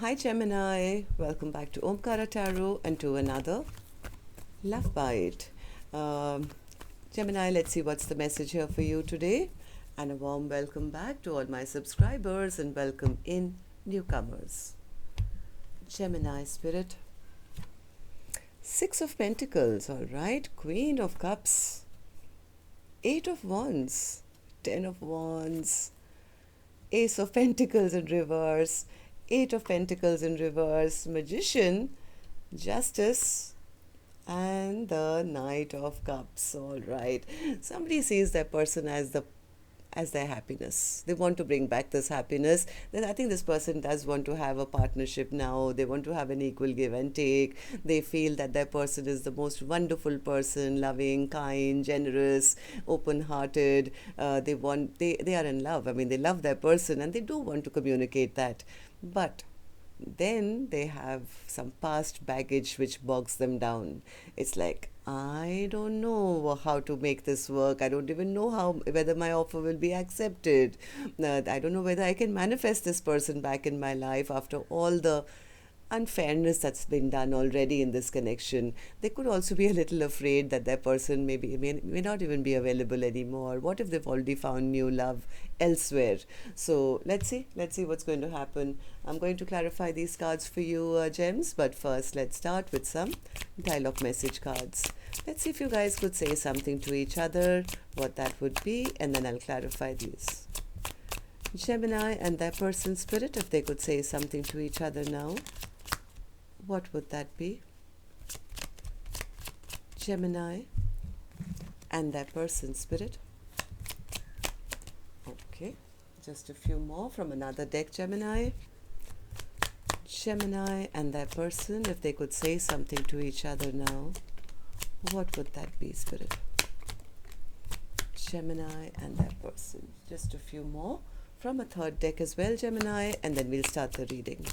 Hi Gemini, welcome back to Omkaratarot and to another Love Bite. Gemini, let's see what's the message here for you today. And a warm welcome back to all my subscribers and welcome in newcomers. Gemini Spirit. Six of Pentacles, alright. Queen of Cups. Eight of Wands. 10 of Wands. Ace of Pentacles in reverse. Eight of Pentacles in reverse, Magician, Justice, and the Knight of Cups. All right. Somebody sees that person as their happiness. They want to bring back this happiness. Then I think this person does want to have a partnership now. They want to have an equal give and take. They feel that their person is the most wonderful person, loving, kind, generous, open-hearted. They are in love. I mean, they love their person and they do want to communicate that. But then they have some past baggage which bogs them down. It's like, I don't know how to make this work. I don't even know whether my offer will be accepted. I don't know whether I can manifest this person back in my life after all the unfairness that's been done already in this connection. They could also be a little afraid that their person may not even be available anymore. What if they've already found new love elsewhere? So let's see what's going to happen. I'm going to clarify these cards for you, gems, but first let's start with some dialogue message cards. Let's see if you guys could say something to each other, what that would be, and then I'll clarify these. Gemini and their person spirit, if they could say something to each other now, what would that be? Gemini and their person spirit. Okay, just a few more from another deck, Gemini. Gemini and their person, if they could say something to each other now, what would that be, Spirit? Gemini and their person. Just a few more from a third deck as well, Gemini, and then we'll start the reading.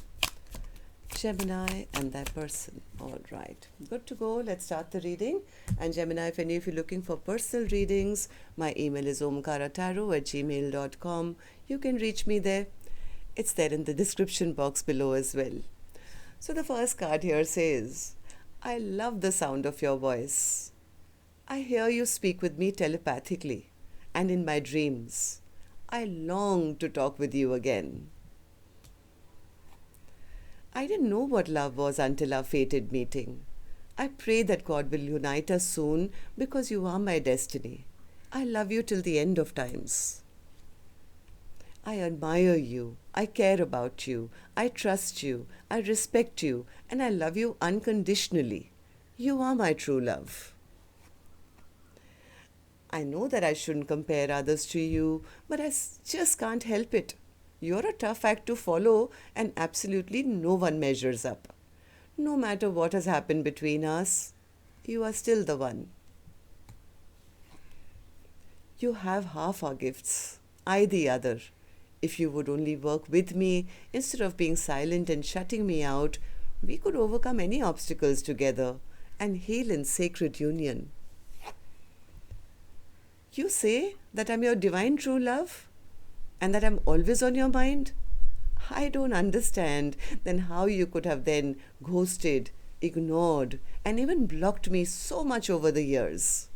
Gemini and their person. All right, good to go. Let's start the reading. And Gemini, if any of you are looking for personal readings, my email is omkaratarot@gmail.com. You can reach me there. It's there in the description box below as well. So the first card here says, I love the sound of your voice. I hear you speak with me telepathically and in my dreams. I long to talk with you again. I didn't know what love was until our fated meeting. I pray that God will unite us soon because you are my destiny. I love you till the end of times. I admire you. I care about you. I trust you. I respect you. And I love you unconditionally. You are my true love. I know that I shouldn't compare others to you, but I just can't help it. You're a tough act to follow and absolutely no one measures up. No matter what has happened between us, you are still the one. You have half our gifts, I the other. If you would only work with me instead of being silent and shutting me out, we could overcome any obstacles together and heal in sacred union. You say that I'm your divine true love? And that I'm always on your mind? I don't understand then how you could have then ghosted, ignored, and even blocked me so much over the years.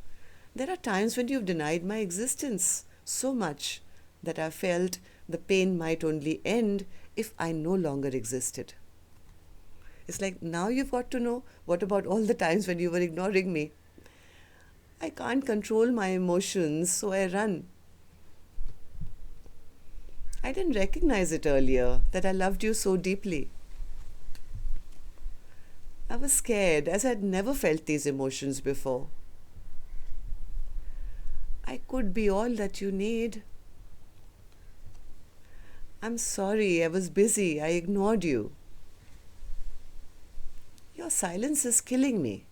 There are times when you've denied my existence so much that I felt the pain might only end if I no longer existed. It's like, now you've got to know, what about all the times when you were ignoring me? I can't control my emotions, so I run. I didn't recognize it earlier, that I loved you so deeply. I was scared, as I'd never felt these emotions before. I could be all that you need. I'm sorry, I was busy, I ignored you. Your silence is killing me.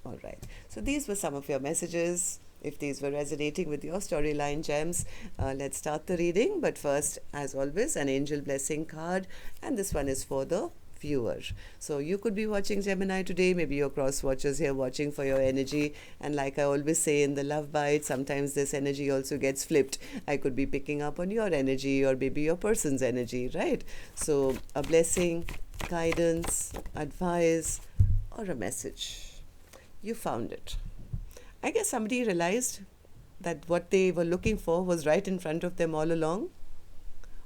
All right, so these were some of your messages. If these were resonating with your storyline, gems, let's start the reading. But first, as always, an angel blessing card. And this one is for the viewer. So you could be watching Gemini today, maybe your cross watchers here watching for your energy. And like I always say in the Love Bite, sometimes this energy also gets flipped. I could be picking up on your energy or maybe your person's energy, right? So a blessing, guidance, advice, or a message. You found it. I guess somebody realized that what they were looking for was right in front of them all along.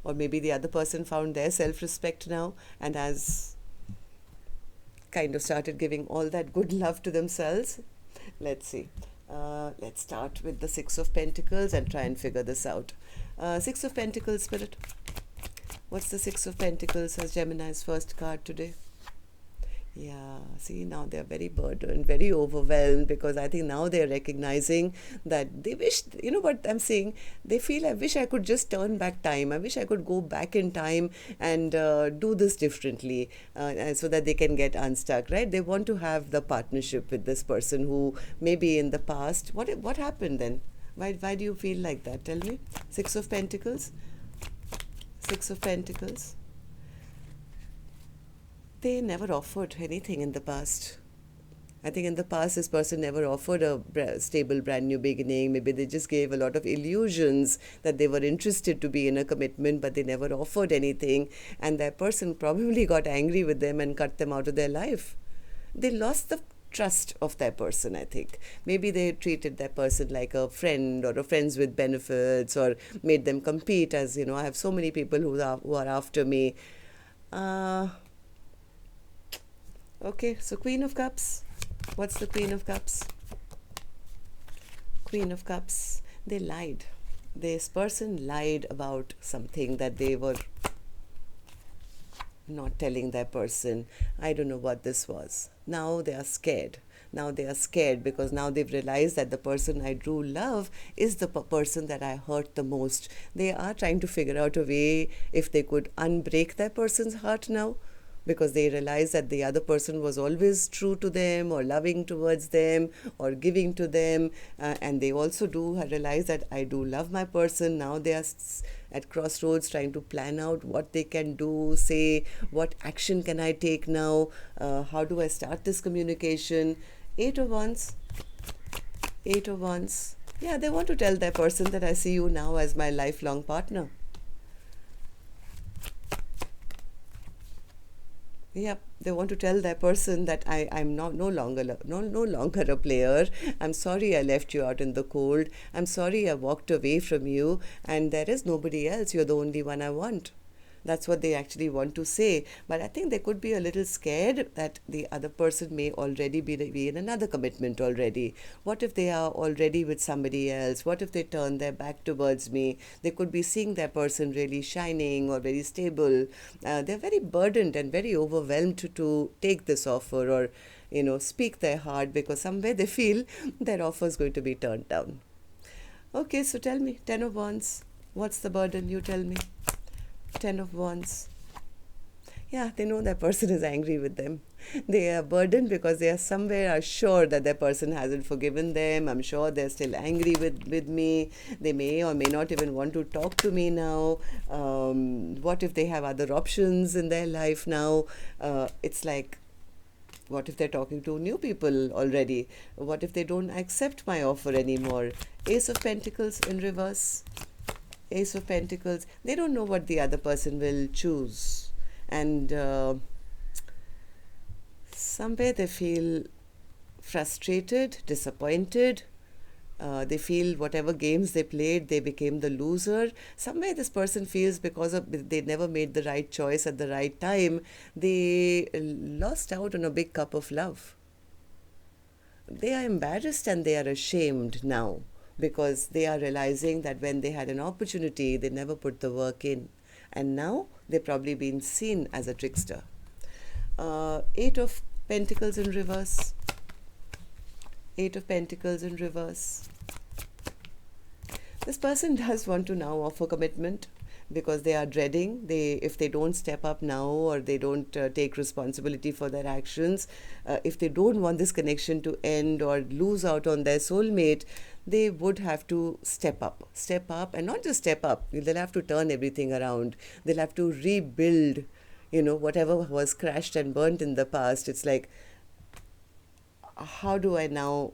Or maybe the other person found their self-respect now and has kind of started giving all that good love to themselves. Let's see. Let's start with the Six of Pentacles and try and figure this out. Six of Pentacles, Spirit. What's the Six of Pentacles as Gemini's first card today? Yeah, see, now they're very burdened, very overwhelmed, because I think now they're recognizing that they wish, you know what I'm saying? They feel, I wish I could just turn back time. I wish I could go back in time and do this differently so that they can get unstuck, right? They want to have the partnership with this person who maybe in the past, what happened then? Why do you feel like that? Tell me. Six of Pentacles. Six of Pentacles. They never offered anything in the past. I think in the past, this person never offered a stable, brand new beginning. Maybe they just gave a lot of illusions that they were interested to be in a commitment, but they never offered anything. And that person probably got angry with them and cut them out of their life. They lost the trust of that person, I think. Maybe they treated that person like a friend or a friends with benefits, or made them compete as, you know, I have so many people who are after me. Okay, so Queen of Cups. What's the Queen of Cups? Queen of Cups. They lied. This person lied about something that they were not telling that person. I don't know what this was. Now they are scared. Now they are scared because now they've realized that the person I do love is the person that I hurt the most. They are trying to figure out a way if they could unbreak that person's heart now, because they realize that the other person was always true to them or loving towards them or giving to them, and they also do realize that I do love my person. Now they are at crossroads trying to plan out what they can do, say, what action can I take now, how do I start this communication. Eight of Wands. Eight of Wands. Yeah, they want to tell their person that I see you now as my lifelong partner. Yep, they want to tell that person that I'm no longer a player. I'm sorry I left you out in the cold. I'm sorry I walked away from you, and there is nobody else. You're the only one I want. That's what they actually want to say. But I think they could be a little scared that the other person may already be in another commitment already. What if they are already with somebody else? What if they turn their back towards me? They could be seeing their person really shining or very stable. They're very burdened and very overwhelmed to take this offer or, you know, speak their heart, because somewhere they feel their offer is going to be turned down. Okay, so tell me, Ten of Wands. What's the burden? You tell me. Ten of Wands. Yeah, they know that person is angry with them. They are burdened because they are somewhere are sure that their person hasn't forgiven them. I'm sure they're still angry with me. They may or may not even want to talk to me now. What if they have other options in their life now? It's like, what if they're talking to new people already? What if they don't accept my offer anymore? Ace of Pentacles in reverse. Ace of Pentacles. They don't know what the other person will choose. And somewhere they feel frustrated, disappointed. They feel whatever games they played, they became the loser. Somewhere this person feels because they never made the right choice at the right time, they lost out on a big cup of love. They are embarrassed and they are ashamed now, because they are realizing that when they had an opportunity, they never put the work in. And now they've probably been seen as a trickster. Eight of Pentacles in reverse. Eight of Pentacles in reverse. This person does want to now offer commitment, because they are dreading, if they don't step up now or they don't take responsibility for their actions, if they don't want this connection to end or lose out on their soulmate, they would have to step up, and not just step up, they'll have to turn everything around. They'll have to rebuild, whatever was crashed and burnt in the past, it's like, how do I now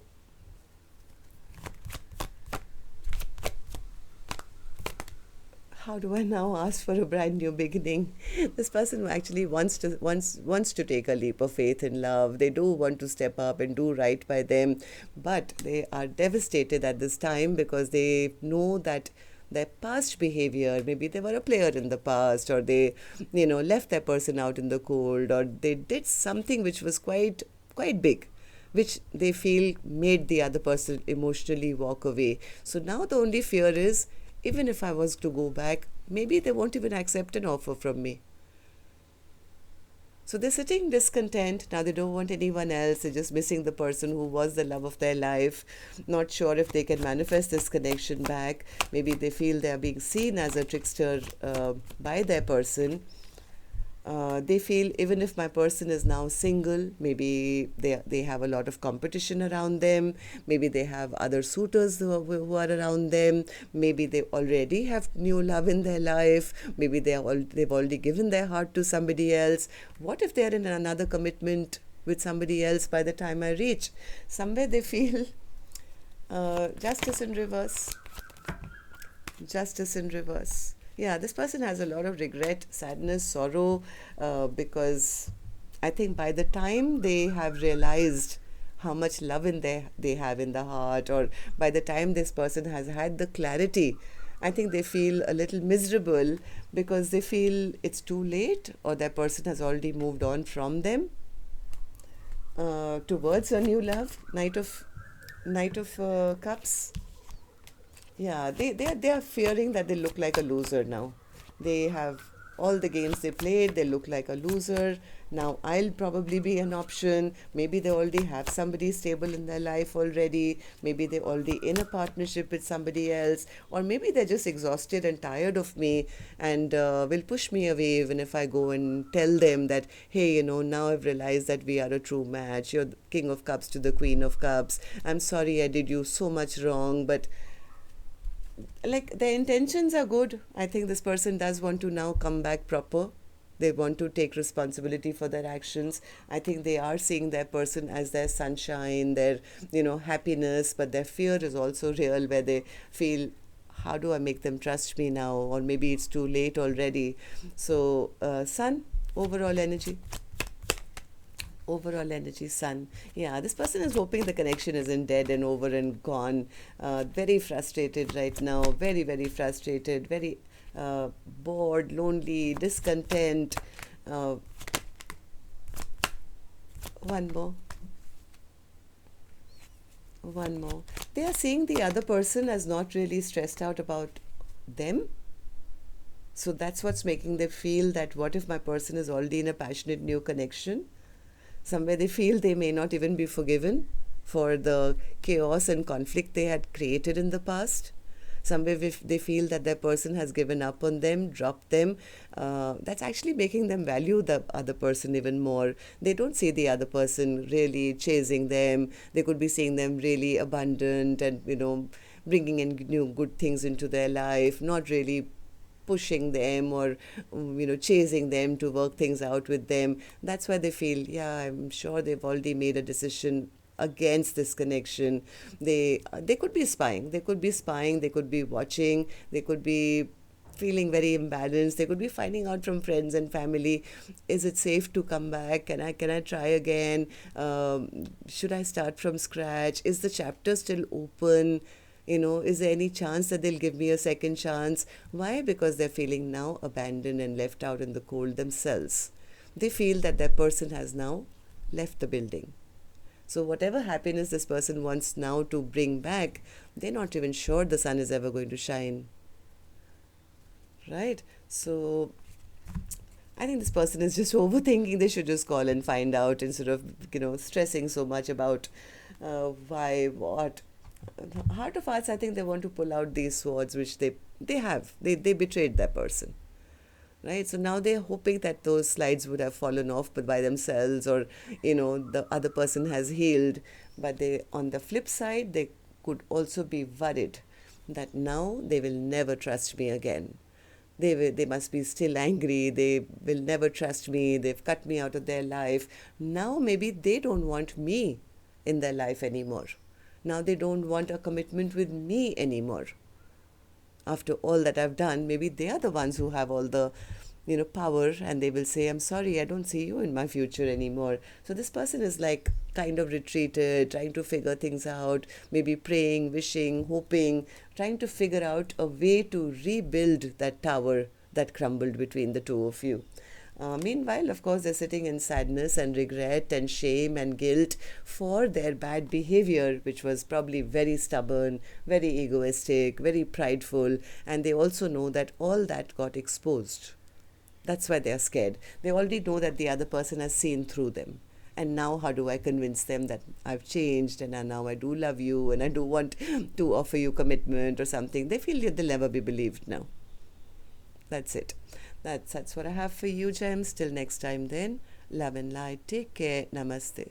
ask for a brand new beginning? This person actually wants to take a leap of faith in love. They do want to step up and do right by them, but they are devastated at this time because they know that their past behavior, maybe they were a player in the past, or they left their person out in the cold, or they did something which was quite big, which they feel made the other person emotionally walk away. So now the only fear is, even if I was to go back, maybe they won't even accept an offer from me. So they're sitting discontent. Now they don't want anyone else. They're just missing the person who was the love of their life. Not sure if they can manifest this connection back. Maybe they feel they are being seen as a trickster by their person. They feel, even if my person is now single, maybe they have a lot of competition around them. Maybe they have other suitors who are around them. Maybe they already have new love in their life. Maybe they've already given their heart to somebody else. What if they're in another commitment with somebody else by the time I reach? Somewhere they feel justice in reverse. Justice in reverse. Yeah, this person has a lot of regret, sadness, sorrow, because I think by the time they have realized how much love they have in the heart, or by the time this person has had the clarity, I think they feel a little miserable because they feel it's too late, or their person has already moved on from them towards a new love. Knight of Cups. Yeah, they are fearing that they look like a loser now. They have all the games they played, they look like a loser. Now I'll probably be an option. Maybe they already have somebody stable in their life already. Maybe they're already in a partnership with somebody else. Or maybe they're just exhausted and tired of me, and will push me away even if I go and tell them that, hey, now I've realized that we are a true match. You're the King of Cups to the Queen of Cups. I'm sorry I did you so much wrong, but like, their intentions are good. I think this person does want to now come back proper. They want to take responsibility for their actions. I think they are seeing their person as their sunshine, their happiness, but their fear is also real, where they feel, how do I make them trust me now? Or maybe it's too late already. So Sun, overall energy, Sun. Yeah, this person is hoping the connection isn't dead and over and gone. Very frustrated right now. Very, very frustrated. Very bored, lonely, discontent. One more. They are seeing the other person as not really stressed out about them. So that's what's making them feel that, what if my person is already in a passionate new connection? Somewhere they feel they may not even be forgiven for the chaos and conflict they had created in the past. Somewhere if they feel that their person has given up on them, dropped them, that's actually making them value the other person even more. They don't see the other person really chasing them. They could be seeing them really abundant and, bringing in new good things into their life, not really pushing them or chasing them to work things out with them. That's why they feel, yeah, I'm sure they've already made a decision against this connection. They could be spying, they could be watching, they could be feeling very imbalanced. They could be finding out from friends and family, is it safe to come back? Can I try again? Should I start from scratch? Is the chapter still open? Is there any chance that they'll give me a second chance? Why? Because they're feeling now abandoned and left out in the cold themselves. They feel that their person has now left the building. So whatever happiness this person wants now to bring back, they're not even sure the sun is ever going to shine. Right? So I think this person is just overthinking. They should just call and find out instead of, stressing so much about why, what. Heart of Hearts, I think they want to pull out these swords which they have. They betrayed their person. Right? So now they're hoping that those slides would have fallen off but by themselves, or, the other person has healed. But on the flip side, they could also be worried that now they will never trust me again. They must be still angry. They will never trust me. They've cut me out of their life. Now maybe they don't want me in their life anymore. Now they don't want a commitment with me anymore. After all that I've done, maybe they are the ones who have all the power, and they will say, I'm sorry, I don't see you in my future anymore. So this person is like kind of retreated, trying to figure things out, maybe praying, wishing, hoping, trying to figure out a way to rebuild that tower that crumbled between the two of you. Meanwhile, of course, they're sitting in sadness and regret and shame and guilt for their bad behavior, which was probably very stubborn, very egoistic, very prideful, and they also know that all that got exposed. That's why they are scared. They already know that the other person has seen through them. And now how do I convince them that I've changed and now I do love you and I do want to offer you commitment or something? They feel that they'll never be believed now. That's it. That's what I have for you, gems. Till next time then. Love and light. Take care. Namaste.